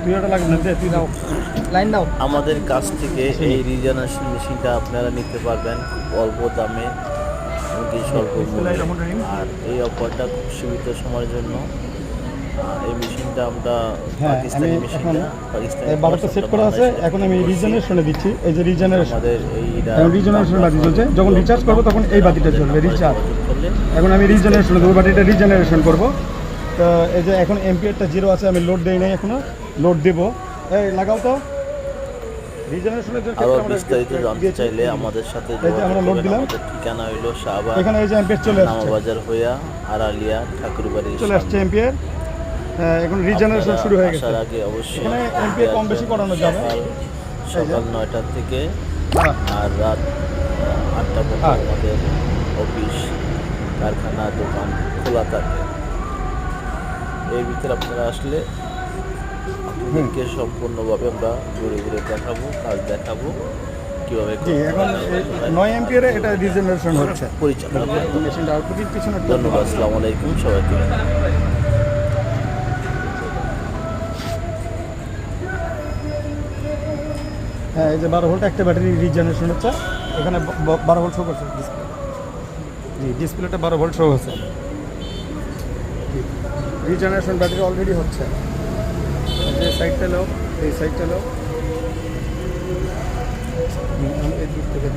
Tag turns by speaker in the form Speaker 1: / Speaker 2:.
Speaker 1: ভিডিওটা লাগবে না, তুই দাও লাইন দাও।
Speaker 2: আমাদের কাছ থেকে এই রিজেনারেশন মেশিনটা আপনারা নিতে পারবেন খুব অল্প দামে এমনকি স্বল্প মূল্যে। আর এই অফারটা খুব সীমিত সময়ের জন্য। এই মেশিনটা আমরা পাকিস্তানি মেশিনটা পাকিস্তানি
Speaker 1: বারোটা সেট করা আছে। এখন আমি রিজেনারেশনে দিচ্ছি। এই যে রিজেনারেশন,
Speaker 2: আমাদের এই
Speaker 1: রিজেনারেশন বাতি চলছে। যখন রিচার্জ করবো তখন এই বাতিটা জ্বলবে রিচার্জ।
Speaker 2: করলে
Speaker 1: এখন আমি রিজেনারেশনে দেবো, বাটিটা রিজেনারেশন করবো। তো এই যে এখন এমপিআরটা 0 আছে, আমি লোড দেই নাই এখনো, লোড দেবো। এই লাগাও তো রিজেনারেশনের যে
Speaker 2: আরো বিস্তারিত জানতে চাইলে আমাদের সাথে
Speaker 1: আমরা লোড দিলাম।
Speaker 2: আমাদের ঠিকানা হইলো শাহবাগ,
Speaker 1: এখানে এই যে এমপিআর চলে আসছে,
Speaker 2: নামাবাজার হইয়া আড়ালিয়া ঠাকুরবাড়ি
Speaker 1: চলে আসছে এমপিআর। এখন রিজেনারেশন শুরু হয়ে গেছে।
Speaker 2: আসার আগে অবশ্যই
Speaker 1: এখানে এমপিআর কম বেশি করানো যাবে।
Speaker 2: সকাল 9টা থেকে আর রাত 8টা পর্যন্ত আমাদের অফিস কারখানা দোকান খোলা থাকে। এর ভিতরে আপনারা আসলে আপনাদেরকে সম্পূর্ণভাবে আমরা ঘুরে ঘুরে দেখাবো, কাজ দেখাবো কীভাবে
Speaker 1: এখন 9 এমপিআরে এটা রিজেনারেশন হচ্ছে
Speaker 2: পরিচালনা করতে হবে।
Speaker 1: মেশিনটা আউটপুটের পিছনে।
Speaker 2: ধন্যবাদ, আসসালামু আলাইকুম সবাইকে।
Speaker 1: হ্যাঁ, এই যে 12 ভোল্ট একটা ব্যাটারি রিজেনারেশন হচ্ছে। এখানে 12 ভোল্ট শো করছে ডিসপ্লে। জি, ডিসপ্লেটা 12 ভোল্ট শো হচ্ছে। রিজেনারেশন ব্যাটারি অলরেডি হচ্ছে। এই সাইডটা লো, এই সাইডটা লো, এই দিক থেকে